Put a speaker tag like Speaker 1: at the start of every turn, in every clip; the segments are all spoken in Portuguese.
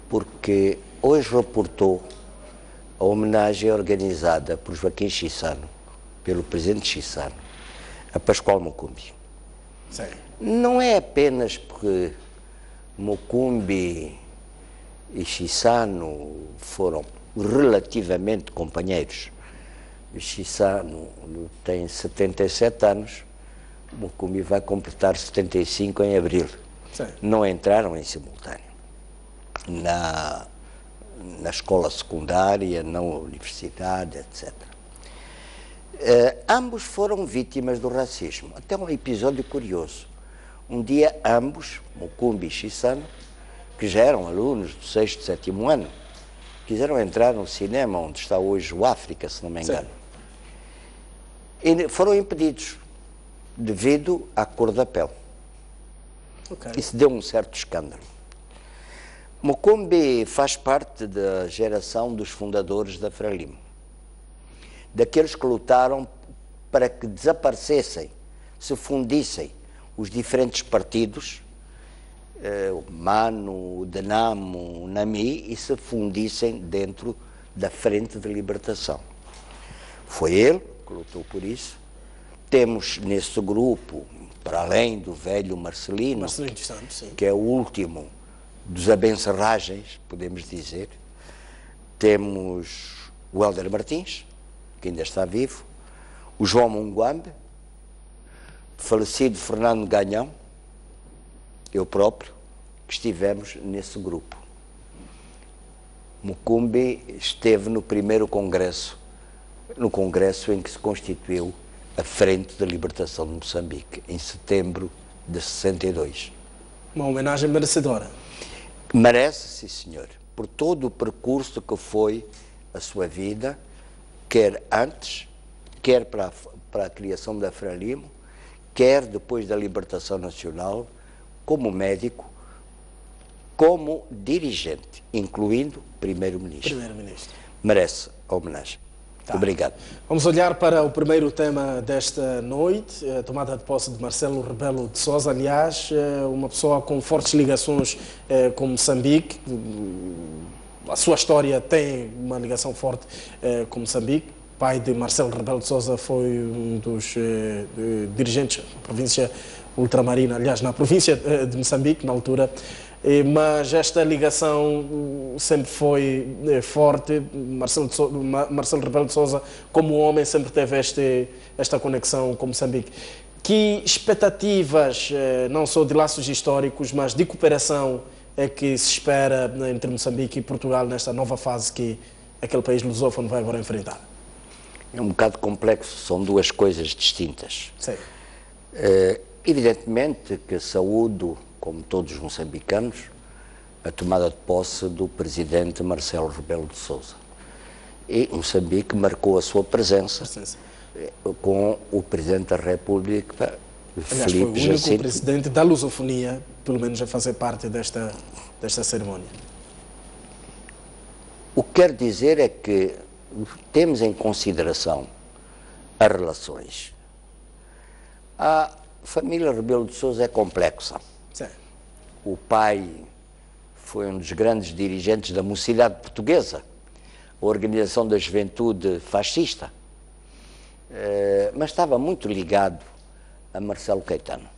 Speaker 1: porque hoje reportou a homenagem organizada por Joaquim Chissano, pelo presidente Chissano, a Pascoal Mucumbi.
Speaker 2: Sim.
Speaker 1: Não é apenas porque Mucumbi e Chissano foram relativamente companheiros. Chissano tem 77 anos, Mucumbi vai completar 75 em abril.
Speaker 2: Sim.
Speaker 1: Não entraram em simultâneo na escola secundária, na universidade, etc. Ambos foram vítimas do racismo. Até um episódio curioso. Um dia ambos, Mucumbi e Chissano, que já eram alunos do 6º, 7º ano, quiseram entrar no cinema onde está hoje o África, se não me engano. Sim. E foram impedidos devido à cor da pele.
Speaker 2: Okay.
Speaker 1: Isso deu um certo escândalo. Mucumbi faz parte da geração dos fundadores da Frelimo, daqueles que lutaram para que desaparecessem, se fundissem os diferentes partidos, o MANO, o DENAMO, o NAMI, e se fundissem dentro da Frente de Libertação. Foi ele que lutou por isso. Temos nesse grupo, para além do velho Marcelino que é o último dos abencerragens, podemos dizer, temos o Hélder Martins, que ainda está vivo, o João Munguambe, falecido Fernando Ganhão, eu próprio, que estivemos nesse grupo. Mucumbi esteve no primeiro congresso, no congresso em que se constituiu a Frente da Libertação de Moçambique, em setembro de 62.
Speaker 2: Uma homenagem merecedora.
Speaker 1: Merece, sim senhor, por todo o percurso que foi a sua vida, quer antes, quer para a criação da Frelimo, quer depois da libertação nacional, como médico, como dirigente, incluindo primeiro-ministro. Merece a homenagem. Tá. Obrigado.
Speaker 2: Vamos olhar para o primeiro tema desta noite, a tomada de posse de Marcelo Rebelo de Sousa, aliás, uma pessoa com fortes ligações com Moçambique. A sua história tem uma ligação forte com Moçambique. O pai de Marcelo Rebelo de Sousa foi um dos dirigentes da província ultramarina, aliás, na província de Moçambique, na altura. Mas esta ligação sempre foi forte. Marcelo Rebelo de Sousa, como homem, sempre teve esta conexão com Moçambique. Que expectativas, não só de laços históricos, mas de cooperação é que se espera entre Moçambique e Portugal nesta nova fase que aquele país lusófono vai agora enfrentar?
Speaker 1: É um bocado complexo, são duas coisas distintas.
Speaker 2: Sim.
Speaker 1: Evidentemente que saúdo, como todos os moçambicanos, a tomada de posse do presidente Marcelo Rebelo de Sousa. E Moçambique marcou a sua presença com o presidente da República,
Speaker 2: aliás,
Speaker 1: Filipe
Speaker 2: foi o
Speaker 1: Jacinto.
Speaker 2: único presidente da lusofonia, pelo menos a fazer parte desta cerimónia.
Speaker 1: O que quero dizer é que temos em consideração as relações. A família Rebelo de Sousa é complexa.
Speaker 2: Sim.
Speaker 1: O pai foi um dos grandes dirigentes da Mocidade Portuguesa, a organização da juventude fascista, mas estava muito ligado a Marcelo Caetano.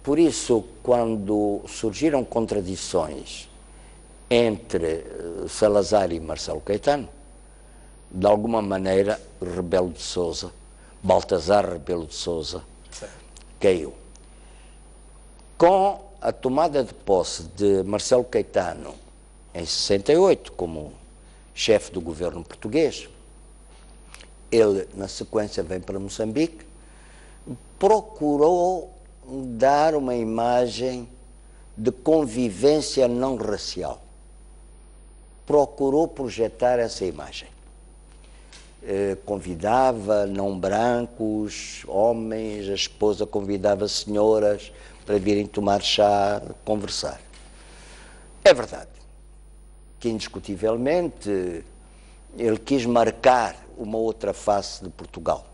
Speaker 1: Por isso, quando surgiram contradições entre Salazar e Marcelo Caetano, de alguma maneira, Rebelo de Sousa, Baltazar Rebelo de Sousa, caiu. Com a tomada de posse de Marcelo Caetano em 68 como chefe do governo português, ele, na sequência, vem para Moçambique, procurou dar uma imagem de convivência não racial. Procurou projetar essa imagem. Convidava não brancos, homens, a esposa convidava senhoras para virem tomar chá, conversar. É verdade que, indiscutivelmente, ele quis marcar uma outra face de Portugal.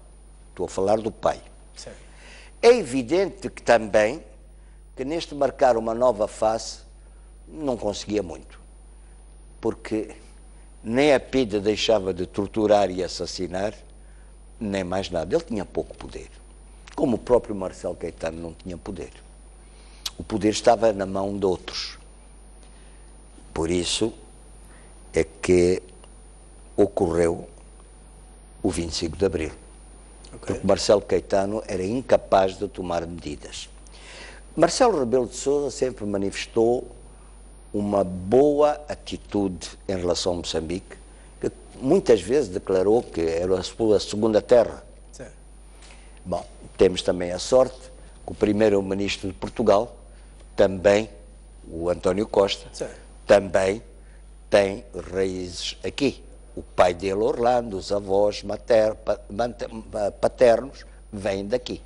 Speaker 1: Estou a falar do pai.
Speaker 2: Sim.
Speaker 1: É evidente que também, que neste marcar uma nova face, não conseguia muito. porque nem a PIDE deixava de torturar e assassinar, nem mais nada. Ele tinha pouco poder. Como o próprio Marcelo Caetano não tinha poder. O poder estava na mão de outros. Por isso é que ocorreu o 25 de Abril. Okay. Porque Marcelo Caetano era incapaz de tomar medidas. Marcelo Rebelo de Sousa sempre manifestou uma boa atitude em relação a Moçambique, que muitas vezes declarou que era a sua segunda terra. Sim. Bom, temos também a sorte que o primeiro-ministro de Portugal, também, o António Costa, sim, também tem raízes aqui. O pai dele, Orlando, os avós paternos, vêm daqui.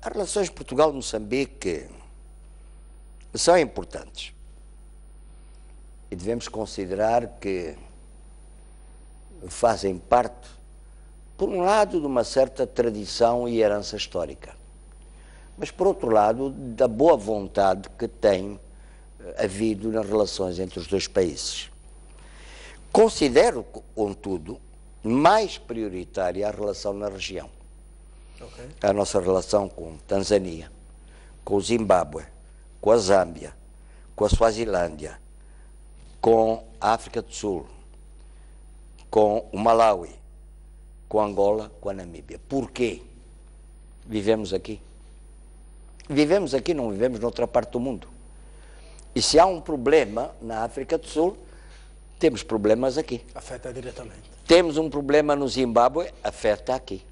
Speaker 1: As relações Portugal-Moçambique são importantes e devemos considerar que fazem parte, por um lado, de uma certa tradição e herança histórica, mas, por outro lado, da boa vontade que tem havido nas relações entre os dois países. Considero, contudo, mais prioritária a relação na região. Okay. A nossa relação com Tanzânia, com o Zimbábue, com a Zâmbia, com a Suazilândia, com a África do Sul, com o Malawi, com Angola, com a Namíbia. Porquê? Vivemos aqui. Vivemos aqui, não vivemos noutra parte do mundo. E se há um problema na África do Sul, temos problemas aqui.
Speaker 2: Afeta diretamente.
Speaker 1: Temos um problema no Zimbábue, afeta aqui.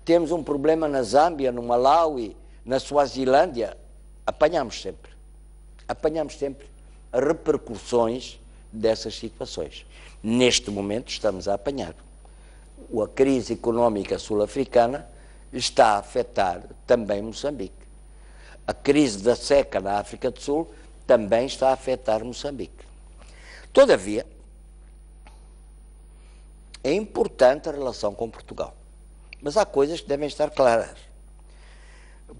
Speaker 1: Temos um problema na Zâmbia, no Malawi, na Suazilândia, apanhamos sempre repercussões dessas situações. Neste momento estamos a apanhar. A crise económica sul-africana está a afetar também Moçambique. A crise da seca na África do Sul também está a afetar Moçambique. Todavia, é importante a relação com Portugal. Mas há coisas que devem estar claras.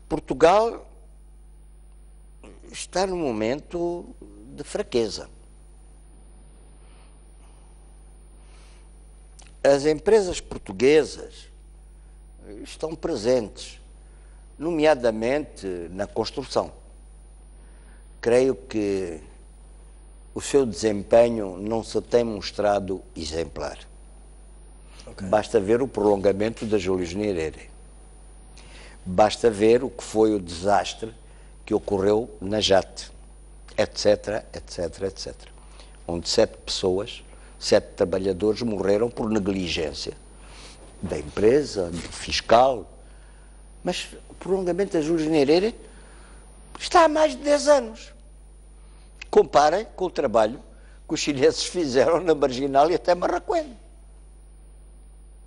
Speaker 1: Portugal está num momento de fraqueza. As empresas portuguesas estão presentes, nomeadamente na construção. Creio que o seu desempenho não se tem mostrado exemplar. Okay. Basta ver o prolongamento da Júlio Nyerere. Basta ver o que foi o desastre que ocorreu na JAT, etc, etc, etc. Onde 7 trabalhadores morreram por negligência da empresa, do fiscal. Mas o prolongamento da Júlio Nyerere está há mais de 10 anos. Comparem com o trabalho que os chineses fizeram na Marginal e até Marraquém.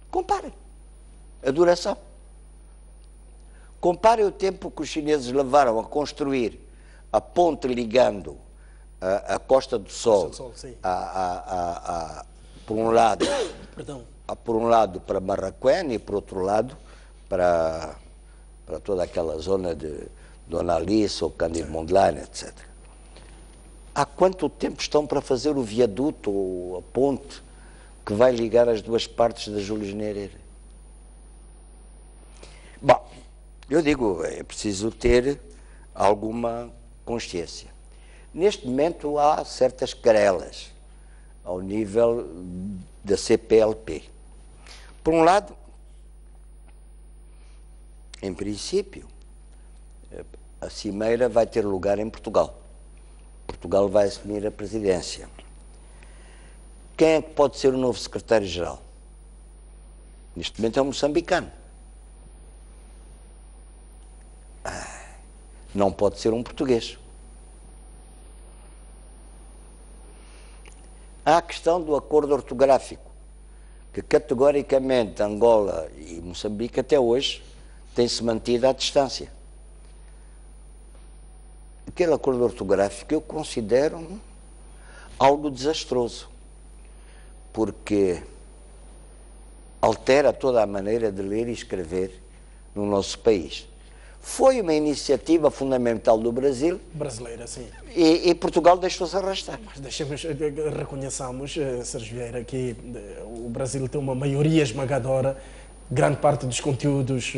Speaker 1: Comparem a duração. Comparem o tempo que os chineses levaram a construir a ponte ligando a Costa do Sol, por um lado, para Marraquém e por outro lado para toda aquela zona de Dona Alice ou Cândido Mondlane, etc. Há quanto tempo estão para fazer o viaduto ou a ponte que vai ligar as duas partes da Júlio Nyerere? Bom, eu digo, é preciso ter alguma consciência. Neste momento há certas querelas ao nível da CPLP. Por um lado, em princípio, a cimeira vai ter lugar em Portugal. Portugal vai assumir a presidência. Quem é que pode ser o novo secretário-geral? Neste momento é um moçambicano. Não pode ser um português. Há a questão do acordo ortográfico, que categoricamente Angola e Moçambique até hoje têm-se mantido à distância. Aquele acordo ortográfico eu considero algo desastroso, porque altera toda a maneira de ler e escrever no nosso país.
Speaker 2: Foi
Speaker 1: uma iniciativa fundamental do Brasil.
Speaker 2: Brasileira, sim.
Speaker 1: E Portugal deixou-se arrastar.
Speaker 2: Mas reconheçamos, Sérgio Vieira, que o Brasil tem uma maioria esmagadora, grande parte dos conteúdos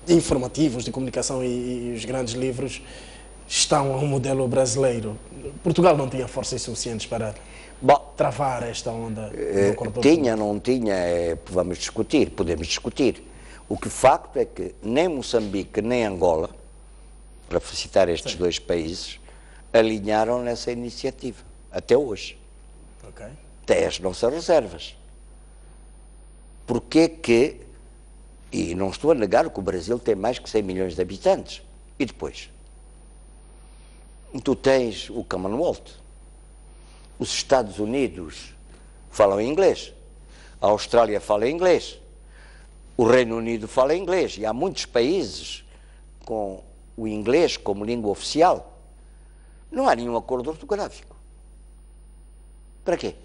Speaker 2: informativos de comunicação e os grandes livros estão a um modelo brasileiro. Portugal não tinha forças suficientes para travar esta onda?
Speaker 1: Tinha, não tinha, vamos discutir, podemos discutir. O que facto é que nem Moçambique nem Angola, para citar estes dois países, alinharam nessa iniciativa, até hoje.
Speaker 2: Okay.
Speaker 1: Até as nossas reservas. Porquê que, e não estou a negar que o Brasil tem mais que 100 milhões de habitantes, e depois? Tu tens o Commonwealth, os Estados Unidos falam inglês, a Austrália fala inglês, o Reino Unido fala inglês, e há muitos países com o inglês como língua oficial. Não há nenhum acordo ortográfico. Para quê?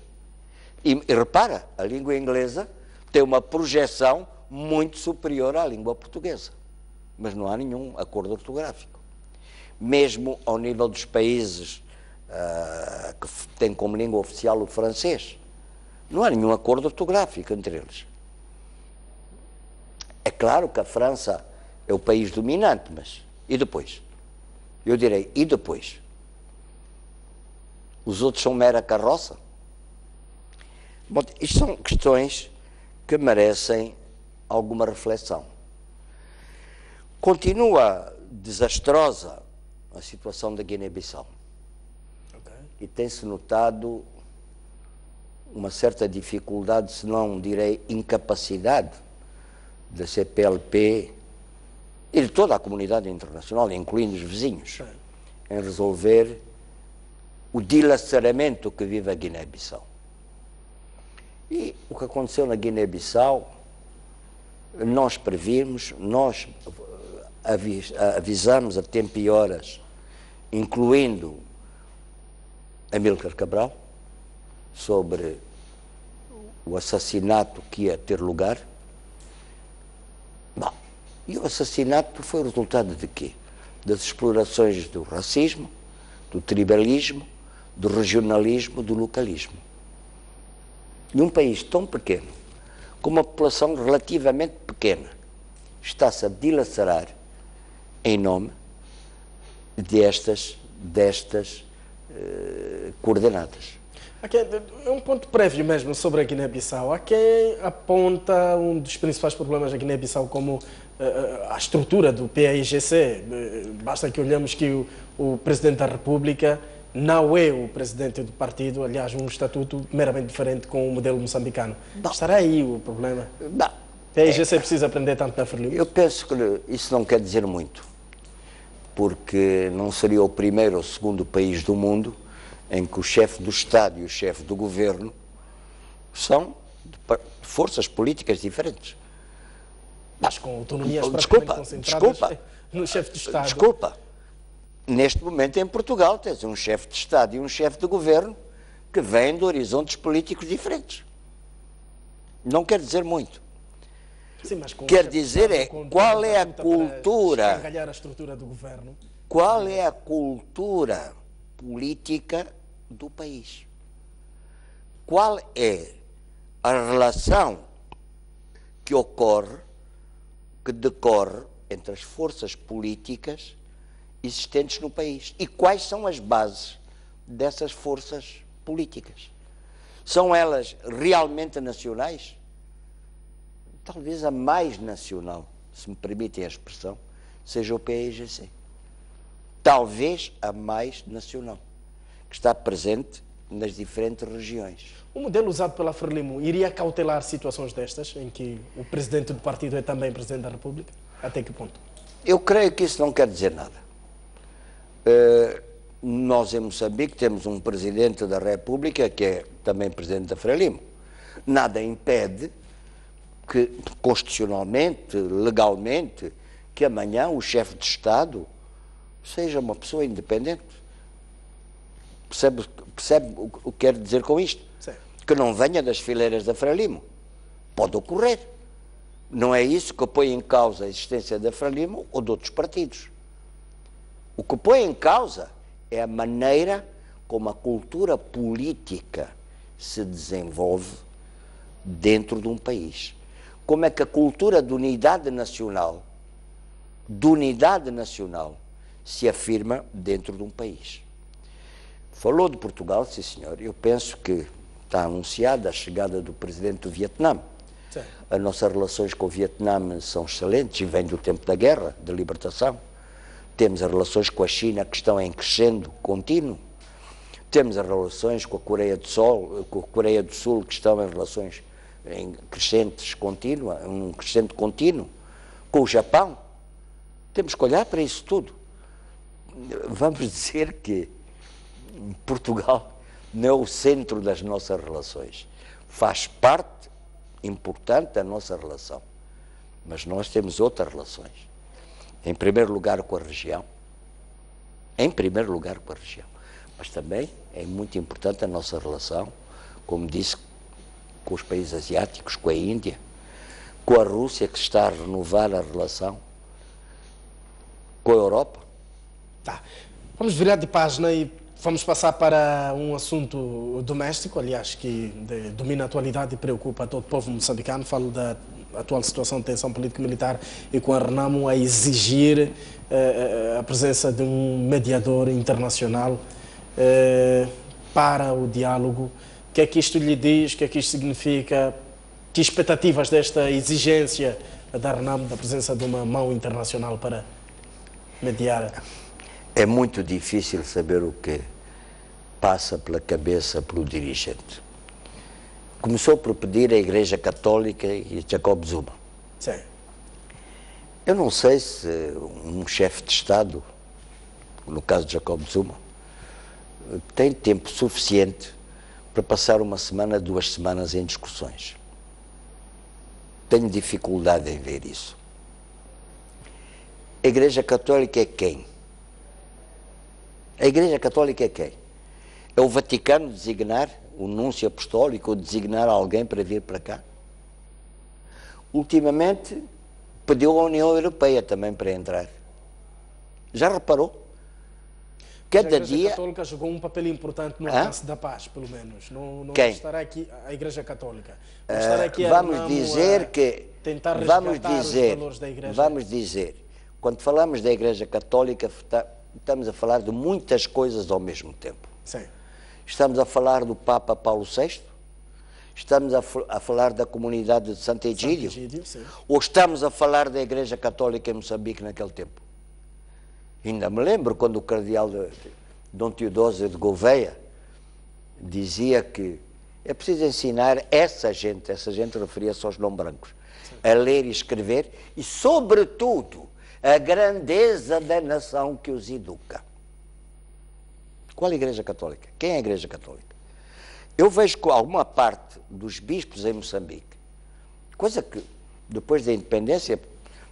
Speaker 1: E repara, a língua inglesa tem uma projeção muito superior à língua portuguesa, mas não há nenhum acordo ortográfico. Mesmo ao nível dos países que têm como língua oficial o francês, não há nenhum acordo ortográfico entre eles. É claro que a França é o país dominante, mas e depois? Eu direi, e depois? Os outros são mera carroça? Bom, isto são questões que merecem alguma reflexão. Continua desastrosa a situação da Guiné-Bissau.
Speaker 2: Okay.
Speaker 1: E tem-se notado uma certa dificuldade, se não direi incapacidade, da CPLP e de toda a comunidade internacional, incluindo os vizinhos, em resolver o dilaceramento que vive a Guiné-Bissau. E o que aconteceu na Guiné-Bissau, nós previmos, nós avisamos a tempo e horas, incluindo Amílcar Cabral, sobre o assassinato que ia ter lugar. Bom, e o assassinato foi o resultado de quê? Das explorações do racismo, do tribalismo, do regionalismo, do localismo. E um país tão pequeno, com uma população relativamente pequena, está-se a dilacerar em nome destas coordenadas.
Speaker 2: É um ponto prévio mesmo sobre a Guiné-Bissau. Há quem aponta um dos principais problemas da Guiné-Bissau como a estrutura do PAIGC. Basta que olhemos que o Presidente da República não é o presidente do partido, aliás, um estatuto meramente diferente com o modelo moçambicano. Estará aí o problema? O PAIGC precisa aprender tanto da Frelimo?
Speaker 1: Eu penso que isso não quer dizer muito, porque não seria o primeiro ou o segundo país do mundo em que o chefe do Estado e o chefe do governo são de forças políticas diferentes.
Speaker 2: Mas com autonomias praticamente concentradas no chefe do Estado.
Speaker 1: Desculpa. Neste momento em Portugal tens um chefe de Estado e um chefe de governo que vêm de horizontes políticos diferentes. Não quer dizer muito.
Speaker 2: Sim, mas
Speaker 1: quer dizer qual é a cultura,
Speaker 2: a estrutura do governo.
Speaker 1: Qual é a cultura política do país? Qual é a relação que decorre entre as forças políticas existentes no país? E quais são as bases dessas forças políticas? São elas realmente nacionais? Talvez a mais nacional, se me permitem a expressão, seja o PAIGC. Talvez a mais nacional, que está presente nas diferentes regiões.
Speaker 2: O modelo usado pela Frelimo iria cautelar situações destas, em que o presidente do partido é também presidente da República? Até que ponto?
Speaker 1: Eu creio que isso não quer dizer nada. Nós em Moçambique temos um presidente da República que é também presidente da Frelimo. Nada impede que, constitucionalmente, legalmente, que amanhã o chefe de Estado seja uma pessoa independente. Percebe o que quero dizer com isto?
Speaker 2: Sim.
Speaker 1: Que não venha das fileiras da Frelimo. Pode ocorrer. Não é isso que põe em causa a existência da Frelimo ou de outros partidos. O que põe em causa é a maneira como a cultura política se desenvolve dentro de um país. Como é que a cultura de unidade nacional se afirma dentro de um país. Falou de Portugal, sim senhor. Eu penso que está anunciada a chegada do presidente do Vietnã. Sim. As nossas relações com o Vietnã são excelentes e vêm do tempo da guerra, da libertação. Temos as relações com a China que estão em crescendo contínuo. Temos as relações com a Coreia do Sul que estão em relações em crescentes contínua, um crescente contínuo. Com o Japão. Temos que olhar para isso tudo. Vamos dizer que Portugal não é o centro das nossas relações. Faz parte importante da nossa relação. Mas nós temos outras relações. Em primeiro lugar com a região. Mas também é muito importante a nossa relação, como disse, com os países asiáticos, com a Índia, com a Rússia, que está a renovar a relação, com a Europa.
Speaker 2: Tá. Vamos virar de página e vamos passar para um assunto doméstico, aliás, que domina a atualidade e preocupa todo o povo moçambicano. Falo da atual situação de tensão político-militar e com a Renamo a exigir a presença de um mediador internacional para o diálogo. O que é que isto lhe diz? O que é que isto significa? Que expectativas desta exigência da Renamo da presença de uma mão internacional para mediar?
Speaker 1: É muito difícil saber o que passa pela cabeça do dirigente. Começou por pedir a Igreja Católica e Jacob Zuma.
Speaker 2: Sim.
Speaker 1: Eu não sei se um chefe de Estado, no caso de Jacob Zuma, tem tempo suficiente para passar uma semana, 2 semanas em discussões. Tenho dificuldade em ver isso. A Igreja Católica é quem? A Igreja Católica é quem? É o Vaticano designar o núncio apostólico ou designar alguém para vir para cá? Ultimamente pediu a União Europeia também para entrar. Já reparou? Cada dia... A
Speaker 2: Igreja Católica jogou um papel importante no alcance da paz, pelo menos. Não
Speaker 1: quem?
Speaker 2: Estará aqui a Igreja Católica. Não estará aqui
Speaker 1: vamos dizer que...
Speaker 2: tentar resgatar os valores da Igreja.
Speaker 1: Vamos dizer, quando falamos da Igreja Católica, estamos a falar de muitas coisas ao mesmo tempo.
Speaker 2: Sim.
Speaker 1: Estamos a falar do Papa Paulo VI? Estamos a falar da comunidade de Santo Egídio?
Speaker 2: Sim.
Speaker 1: Ou estamos a falar da Igreja Católica em Moçambique naquele tempo? Ainda me lembro quando o cardeal Dom Teodósio de Gouveia dizia que é preciso ensinar essa gente referia-se aos não brancos, a ler e escrever e, sobretudo, a grandeza da nação que os educa. Qual é a Igreja Católica? Quem é a Igreja Católica? Eu vejo que alguma parte dos bispos em Moçambique, coisa que depois da independência,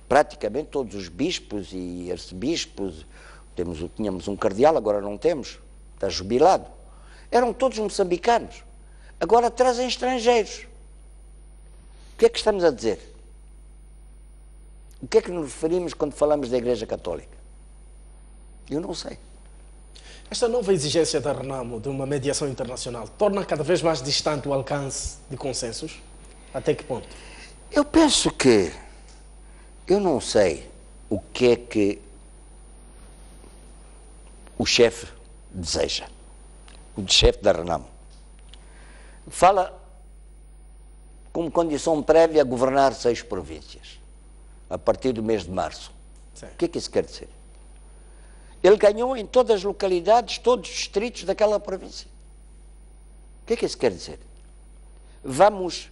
Speaker 1: praticamente todos os bispos e arcebispos, tínhamos um cardeal, agora não temos, está jubilado, eram todos moçambicanos. Agora trazem estrangeiros. O que é que estamos a dizer? O que é que nos referimos quando falamos da Igreja Católica? Eu não sei.
Speaker 2: Esta nova exigência da Renamo de uma mediação internacional torna cada vez mais distante o alcance de consensos? Até que ponto?
Speaker 1: Eu penso que... Eu não sei o que é que o chefe deseja, o chefe da Renamo. Fala como condição prévia a governar 6 províncias, a partir do mês de março.
Speaker 2: Sim.
Speaker 1: O que é que isso quer dizer? Ele ganhou em todas as localidades, todos os distritos daquela província. O que é que isso quer dizer? Vamos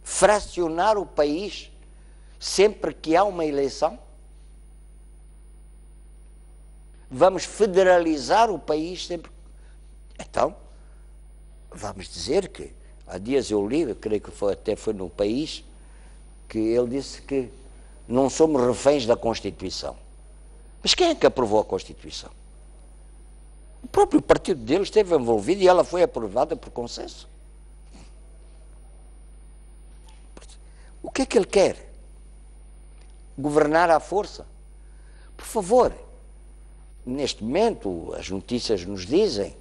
Speaker 1: fracionar o país sempre que há uma eleição? Vamos federalizar o país sempre? Então, vamos dizer que, há dias eu li, eu creio que até foi no País, que ele disse que não somos reféns da Constituição. Mas quem é que aprovou a Constituição? O próprio partido dele esteve envolvido e ela foi aprovada por consenso. O que é que ele quer? governar à força. Por favor, neste momento, as notícias nos dizem,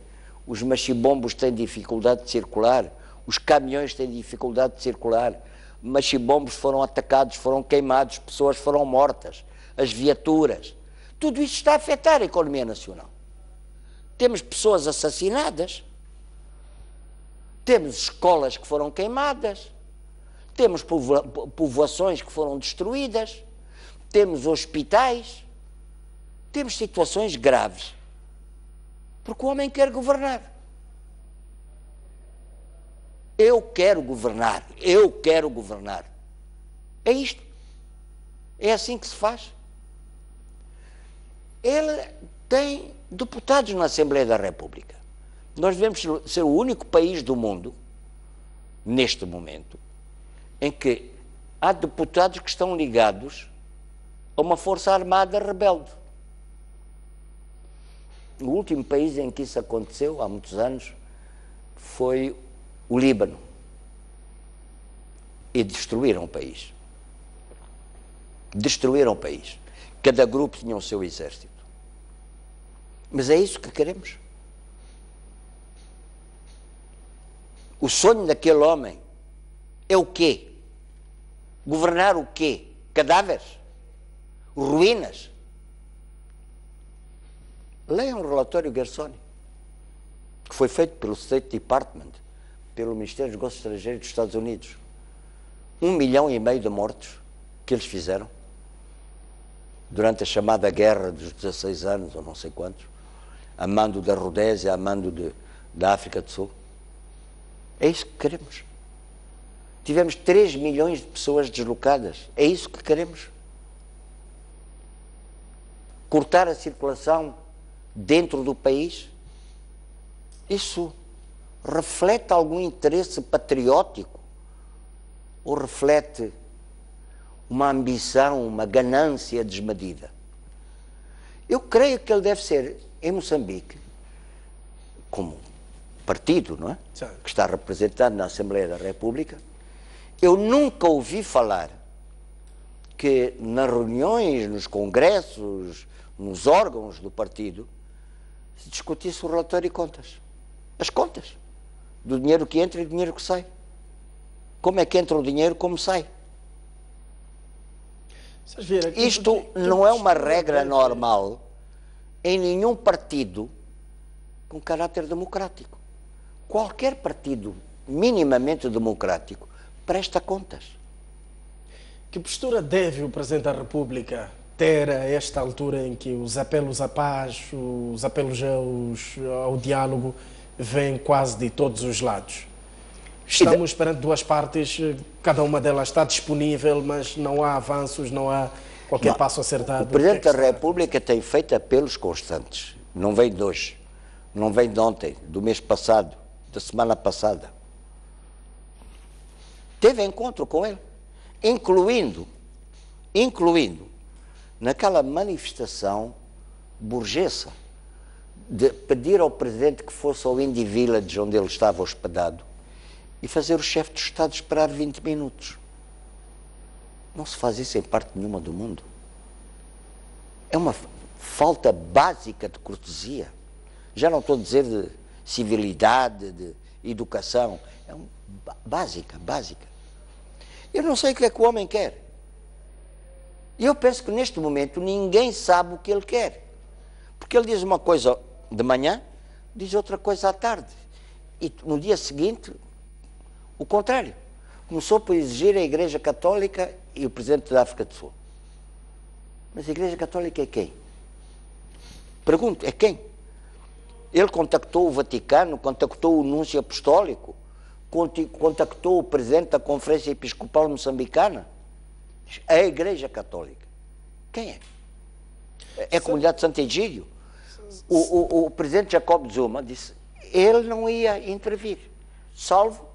Speaker 1: os machibombos têm dificuldade de circular, os caminhões têm dificuldade de circular, machibombos foram atacados, foram queimados, pessoas foram mortas, as viaturas. Tudo isso está a afetar a economia nacional. Temos pessoas assassinadas, temos escolas que foram queimadas, temos povoações que foram destruídas, temos hospitais, temos situações graves, porque o homem quer governar. Eu quero governar, eu quero governar. É isto. É assim que se faz. Ele tem deputados na Assembleia da República. Nós devemos ser o único país do mundo, neste momento, em que há deputados que estão ligados a uma força armada rebelde. O último país em que isso aconteceu, há muitos anos, foi o Líbano. E destruíram o país. Destruíram o país. Cada grupo tinha o seu exército. Mas é isso que queremos. O sonho daquele homem é o quê? Governar o quê? Cadáveres? Ruínas? Leiam o relatório Gersony, que foi feito pelo State Department, pelo Ministério dos Negócios Estrangeiros dos Estados Unidos. 1,5 milhão de mortos que eles fizeram durante a chamada Guerra dos 16 anos, ou não sei quantos, a mando da Rodésia, a mando da África do Sul. É isso que queremos. Tivemos 3 milhões de pessoas deslocadas. É isso que queremos. Cortar a circulação dentro do país. Isso reflete algum interesse patriótico? Ou reflete uma ambição, uma ganância desmedida? Eu creio que ele deve ser, em Moçambique, como partido, não é?
Speaker 2: Sim.
Speaker 1: Que está representado na Assembleia da República, eu nunca ouvi falar que nas reuniões, nos congressos, nos órgãos do partido, se discutisse o relatório e contas. As contas do dinheiro que entra e do dinheiro que sai. Como é que entra o dinheiro, como sai. Isto não é uma regra normal em nenhum partido com caráter democrático. Qualquer partido minimamente democrático presta contas.
Speaker 2: Que postura deve o Presidente da República ter a esta altura em que os apelos à paz, os apelos ao diálogo vêm quase de todos os lados? Estamos perante duas partes, cada uma delas está disponível, mas não há avanços, não há qualquer passo a ser dado.
Speaker 1: O Presidente da República tem feito apelos constantes. Não vem de hoje, não vem de ontem, do mês passado, da semana passada. Teve encontro com ele, incluindo naquela manifestação burguesa de pedir ao Presidente que fosse ao Indy Village, onde ele estava hospedado, e fazer o chefe de Estado esperar 20 minutos. Não se faz isso em parte nenhuma do mundo. É uma falta básica de cortesia. Já não estou a dizer de civilidade, de educação. É básica. Eu não sei o que é que o homem quer. E eu penso que neste momento ninguém sabe o que ele quer. Porque ele diz uma coisa de manhã, diz outra coisa à tarde. E no dia seguinte, o contrário. Começou por exigir a Igreja Católica e o Presidente da África do Sul. Mas a Igreja Católica é quem? Pergunto, é quem? Ele contactou o Vaticano, contactou o Núncio Apostólico, contactou o Presidente da Conferência Episcopal Moçambicana? A Igreja Católica. Quem é? É a Comunidade de Santo Egídio? O Presidente Jacob Zuma disse ele não ia intervir, salvo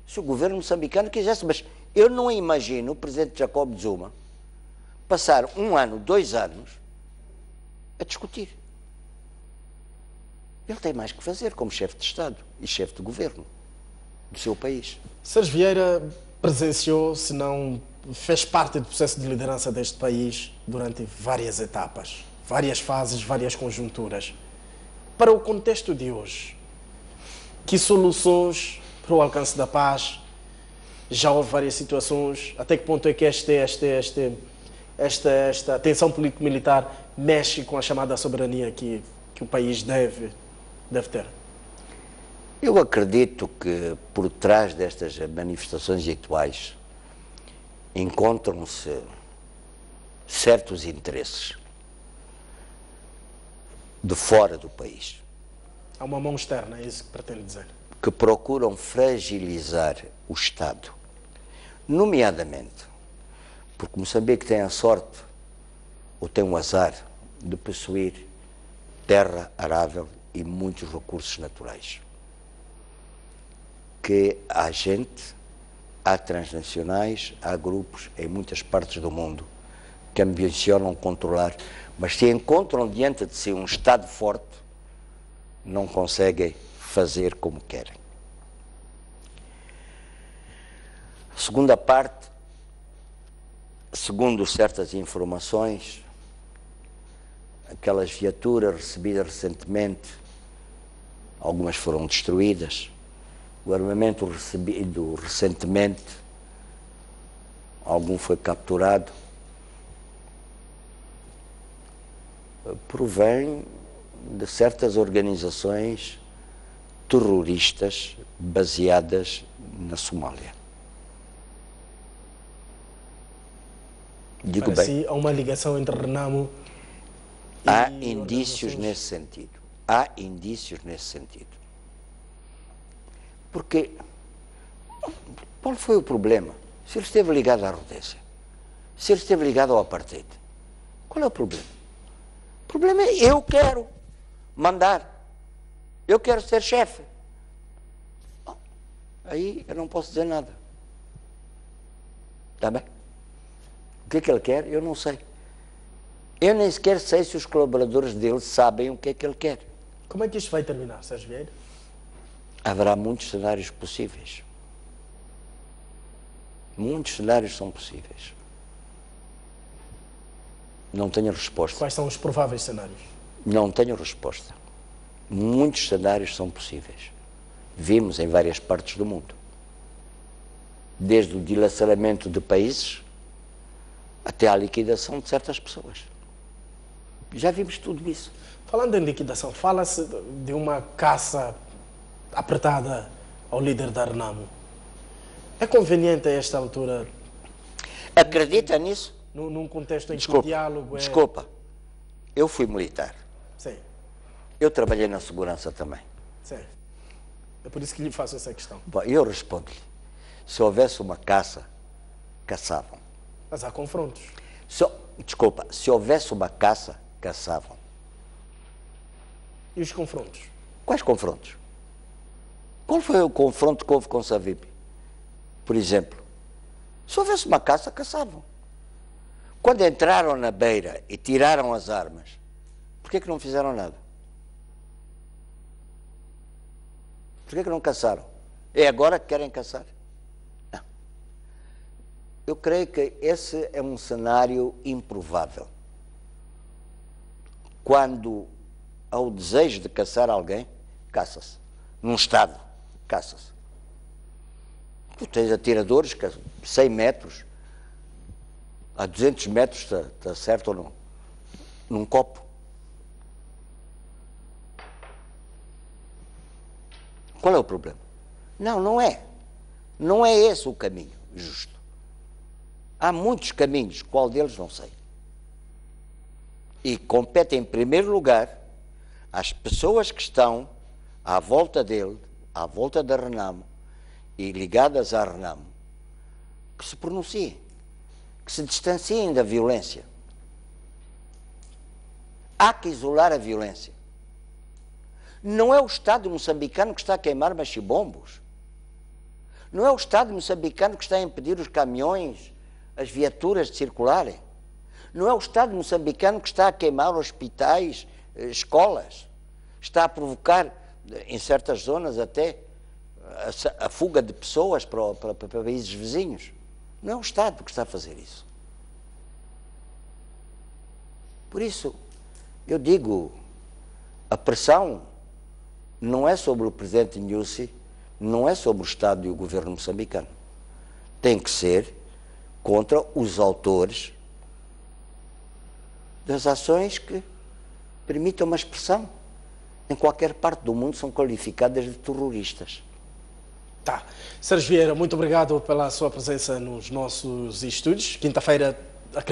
Speaker 1: se o governo moçambicano quisesse, mas eu não imagino o Presidente Jacob Zuma passar 1 ano, 2 anos a discutir. Ele tem mais que fazer como chefe de Estado e chefe de governo do seu país.
Speaker 2: Sérgio Vieira presenciou, se não fez parte do processo de liderança deste país durante várias etapas, várias fases, várias conjunturas. Para o contexto de hoje, que soluções para o alcance da paz? Já houve várias situações. Até que ponto é que esta tensão político-militar mexe com a chamada soberania que o país deve ter?
Speaker 1: Eu acredito que por trás destas manifestações atuais encontram-se certos interesses de fora do país.
Speaker 2: Há uma mão externa, é isso que pretende dizer?
Speaker 1: Que procuram fragilizar o Estado, nomeadamente porque Moçambique tem a sorte, ou tem o azar, de possuir terra arável e muitos recursos naturais. Que há gente, há transnacionais, há grupos em muitas partes do mundo que ambicionam controlar, mas se encontram diante de si um Estado forte, não conseguem fazer como querem. A segunda parte, segundo certas informações, aquelas viaturas recebidas recentemente, algumas foram destruídas, o armamento recebido recentemente, algum foi capturado, provém de certas organizações terroristas baseadas na Somália. Digo bem.
Speaker 2: Si, há uma ligação entre Renamo e
Speaker 1: há indícios nesse sentido. Há indícios nesse sentido. Porque qual foi o problema? Se ele esteve ligado à Rodésia, se ele esteve ligado ao apartheid, qual é o problema? O problema é eu quero mandar, eu quero ser chefe. Bom, aí eu não posso dizer nada. Está bem? O que é que ele quer? Eu não sei. Eu nem sequer sei se os colaboradores dele sabem o que é que ele quer.
Speaker 2: Como é que isto vai terminar, Sérgio Vieira?
Speaker 1: Haverá muitos cenários possíveis. Muitos cenários são possíveis. Não tenho resposta.
Speaker 2: Quais são os prováveis cenários?
Speaker 1: Não tenho resposta. Muitos cenários são possíveis. Vimos em várias partes do mundo. Desde o dilaceramento de países até à liquidação de certas pessoas. Já vimos tudo isso.
Speaker 2: Falando em liquidação, fala-se de uma caça apertada ao líder da Renamo. É conveniente a esta altura?
Speaker 1: Acredita nisso?
Speaker 2: Num contexto em que o diálogo é...
Speaker 1: Desculpa, eu fui militar.
Speaker 2: Sim.
Speaker 1: Eu trabalhei na segurança também.
Speaker 2: Sim. É por isso que lhe faço essa questão.
Speaker 1: Bom, eu respondo-lhe. Se houvesse uma caça, caçavam.
Speaker 2: Mas há confrontos.
Speaker 1: Desculpa, se houvesse uma caça, caçavam.
Speaker 2: E os confrontos?
Speaker 1: Quais confrontos? Qual foi o confronto que houve com Savimbi? Por exemplo, se houvesse uma caça, caçavam. Quando entraram na beira e tiraram as armas, por que não fizeram nada? Por que não caçaram? É agora que querem caçar? Não. Eu creio que esse é um cenário improvável. Quando há o desejo de caçar alguém, caça-se. Num Estado, caça-se. Tu tens atiradores que a 100 metros, a 200 metros te acertam num copo. Qual é o problema? Não, não é. Não é esse o caminho justo. Há muitos caminhos, qual deles não sei. E compete em primeiro lugar às pessoas que estão à volta dele, à volta da Renamo e ligadas à Renamo, que se pronunciem, que se distanciem da violência. Há que isolar a violência. Não é o Estado moçambicano que está a queimar machibombos. Não é o Estado moçambicano que está a impedir os caminhões, as viaturas de circularem. Não é o Estado moçambicano que está a queimar hospitais, escolas. Está a provocar, em certas zonas até, a fuga de pessoas para países vizinhos. Não é o Estado que está a fazer isso. Por isso, eu digo, a pressão não é sobre o presidente Nyusi, não é sobre o Estado e o governo moçambicano. Tem que ser contra os autores das ações que permitam uma expressão. Em qualquer parte do mundo são qualificadas de terroristas.
Speaker 2: Tá. Sérgio Vieira, muito obrigado pela sua presença nos nossos estúdios. Quinta-feira, acredito